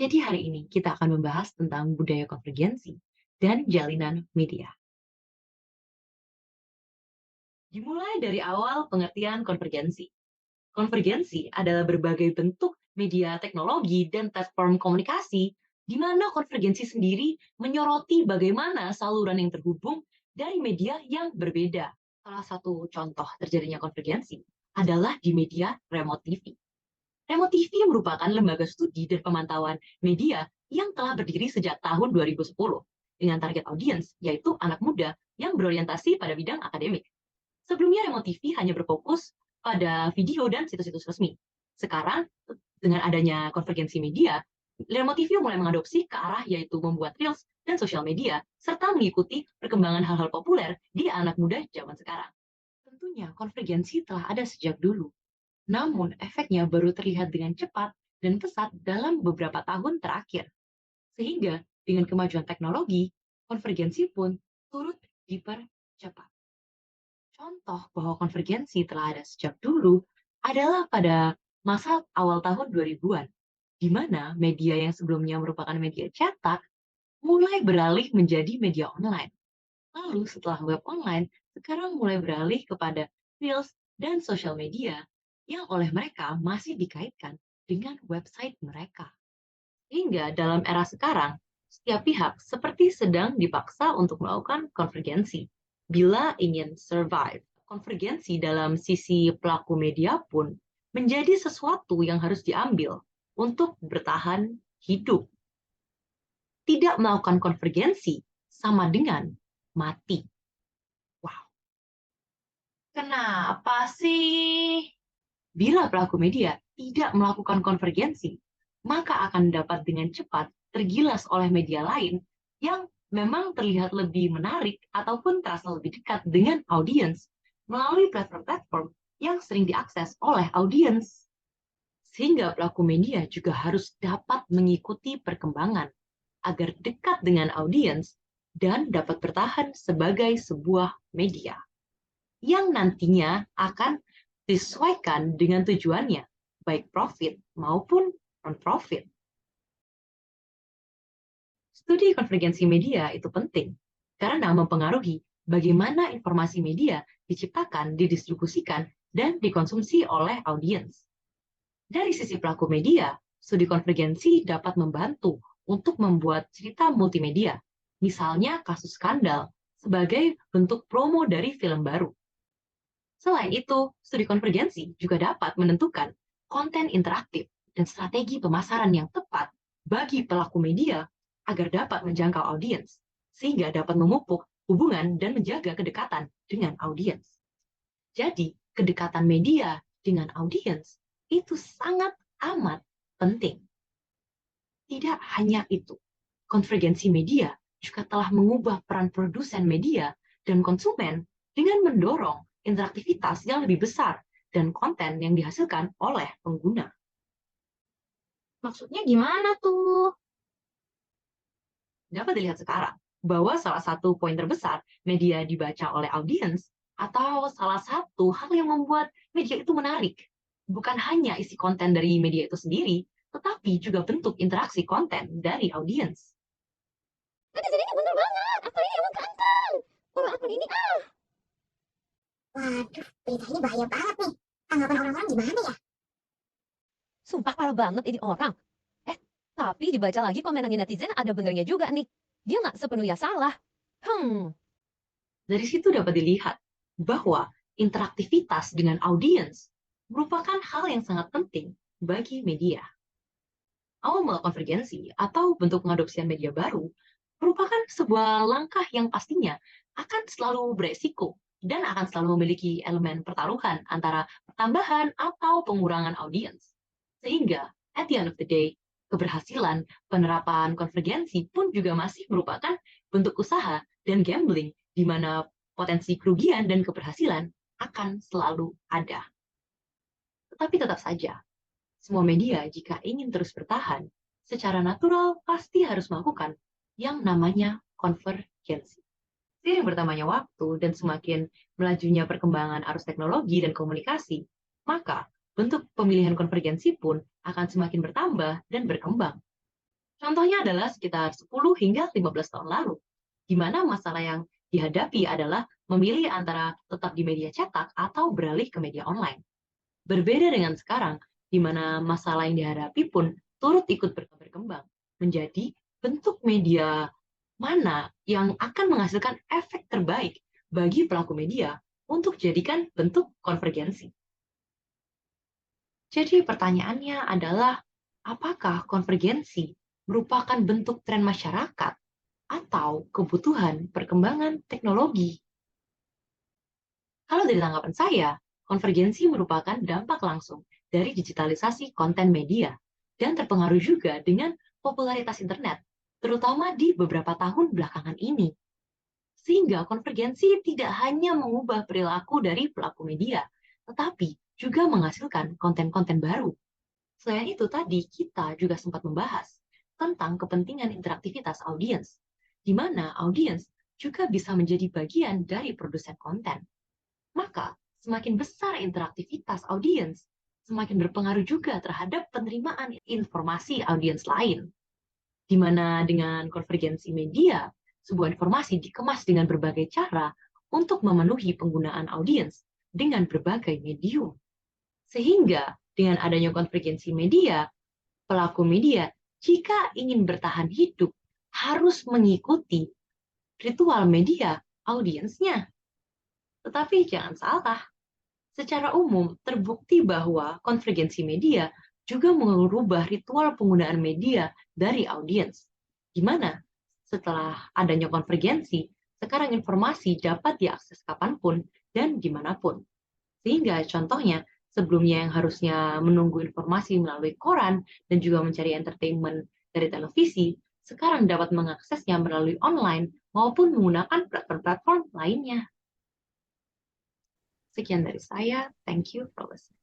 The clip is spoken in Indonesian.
Jadi hari ini kita akan membahas tentang budaya konvergensi dan jalinan media. Dimulai dari awal pengertian konvergensi. Konvergensi adalah berbagai bentuk media teknologi dan platform komunikasi di mana konvergensi sendiri menyoroti bagaimana saluran yang terhubung dari media yang berbeda. Salah satu contoh terjadinya konvergensi adalah di media remote TV. Remote TV merupakan lembaga studi dan pemantauan media yang telah berdiri sejak tahun 2010 dengan target audiens yaitu anak muda yang berorientasi pada bidang akademik. Sebelumnya Remote TV hanya berfokus pada video dan situs-situs resmi. Sekarang, dengan adanya konvergensi media, Remote TV mulai mengadopsi ke arah yaitu membuat reels dan sosial media, serta mengikuti perkembangan hal-hal populer di anak muda zaman sekarang. Tentunya konvergensi telah ada sejak dulu, namun efeknya baru terlihat dengan cepat dan pesat dalam beberapa tahun terakhir. Sehingga dengan kemajuan teknologi, konvergensi pun turut dipercepat. Contoh bahwa konvergensi telah ada sejak dulu adalah pada masa awal tahun 2000-an, di mana media yang sebelumnya merupakan media cetak mulai beralih menjadi media online. Lalu setelah web online, sekarang mulai beralih kepada reels dan sosial media yang oleh mereka masih dikaitkan dengan website mereka. Hingga dalam era sekarang, setiap pihak seperti sedang dipaksa untuk melakukan konvergensi bila ingin survive. Konvergensi dalam sisi pelaku media pun menjadi sesuatu yang harus diambil untuk bertahan hidup. Tidak melakukan konvergensi sama dengan mati. Wow, kenapa sih? Bila pelaku media tidak melakukan konvergensi, maka akan dapat dengan cepat tergilas oleh media lain yang memang terlihat lebih menarik ataupun terasa lebih dekat dengan audiens melalui platform-platform yang sering diakses oleh audiens. Sehingga pelaku media juga harus dapat mengikuti perkembangan agar dekat dengan audiens dan dapat bertahan sebagai sebuah media yang nantinya akan disesuaikan dengan tujuannya, baik profit maupun non-profit. Studi konvergensi media itu penting karena mempengaruhi bagaimana informasi media diciptakan, didistribusikan, dan dikonsumsi oleh audiens. Dari sisi pelaku media, studi konvergensi dapat membantu untuk membuat cerita multimedia, misalnya kasus skandal, sebagai bentuk promo dari film baru. Selain itu, studi konvergensi juga dapat menentukan konten interaktif dan strategi pemasaran yang tepat bagi pelaku media agar dapat menjangkau audiens, sehingga dapat memupuk hubungan dan menjaga kedekatan dengan audiens. Jadi, kedekatan media dengan audiens itu sangat amat penting. Tidak hanya itu, konvergensi media juga telah mengubah peran produsen media dan konsumen dengan mendorong interaktivitas yang lebih besar dan konten yang dihasilkan oleh pengguna. Maksudnya gimana tuh? Dapat dilihat sekarang bahwa salah satu poin terbesar media dibaca oleh audiens atau salah satu hal yang membuat media itu menarik bukan hanya isi konten dari media itu sendiri, tetapi juga bentuk interaksi konten dari audiens. Ada jadinya bener banget. Aktor ini emang ganteng. Kalau aktor ini waduh, berita ini bahaya banget nih. Tanggapan orang-orang gimana ya? Sumpah parah banget ini orang. Eh, tapi dibaca lagi komenannya netizen ada benernya juga nih. Dia nggak sepenuhnya salah. Dari situ dapat dilihat bahwa interaktivitas dengan audiens merupakan hal yang sangat penting bagi media. Awal mula konvergensi atau bentuk pengadopsian media baru merupakan sebuah langkah yang pastinya akan selalu beresiko dan akan selalu memiliki elemen pertaruhan antara pertambahan atau pengurangan audiens. Sehingga, at the end of the day, keberhasilan penerapan konvergensi pun juga masih merupakan bentuk usaha dan gambling di mana potensi kerugian dan keberhasilan akan selalu ada. Tetapi tetap saja, semua media jika ingin terus bertahan, secara natural pasti harus melakukan yang namanya konvergensi. Seiring bertambahnya waktu dan semakin melajunya perkembangan arus teknologi dan komunikasi, maka bentuk pemilihan konvergensi pun akan semakin bertambah dan berkembang. Contohnya adalah sekitar 10 hingga 15 tahun lalu, di mana masalah yang dihadapi adalah memilih antara tetap di media cetak atau beralih ke media online. Berbeda dengan sekarang, di mana masalah yang dihadapi pun turut ikut berkembang menjadi bentuk media mana yang akan menghasilkan efek terbaik bagi pelaku media untuk jadikan bentuk konvergensi. Jadi pertanyaannya adalah, apakah konvergensi merupakan bentuk tren masyarakat atau kebutuhan perkembangan teknologi? Kalau dari tanggapan saya, konvergensi merupakan dampak langsung dari digitalisasi konten media dan terpengaruh juga dengan popularitas internet, terutama di beberapa tahun belakangan ini. Sehingga konvergensi tidak hanya mengubah perilaku dari pelaku media, tetapi juga menghasilkan konten-konten baru. Selain itu tadi, kita juga sempat membahas tentang kepentingan interaktivitas audiens, di mana audiens juga bisa menjadi bagian dari produsen konten. Maka, semakin besar interaktivitas audiens, semakin berpengaruh juga terhadap penerimaan informasi audiens lain. Di mana dengan konvergensi media, sebuah informasi dikemas dengan berbagai cara untuk memenuhi penggunaan audiens dengan berbagai medium. Sehingga dengan adanya konvergensi media, pelaku media jika ingin bertahan hidup harus mengikuti ritual media audiensnya. Tetapi jangan salah, secara umum terbukti bahwa konvergensi media juga mengubah ritual penggunaan media dari audiens, di mana setelah adanya konvergensi, sekarang informasi dapat diakses kapanpun dan dimanapun. Sehingga contohnya, sebelumnya yang harusnya menunggu informasi melalui koran dan juga mencari entertainment dari televisi, sekarang dapat mengaksesnya melalui online maupun menggunakan platform-platform lainnya. Sekian dari saya. Thank you for listening.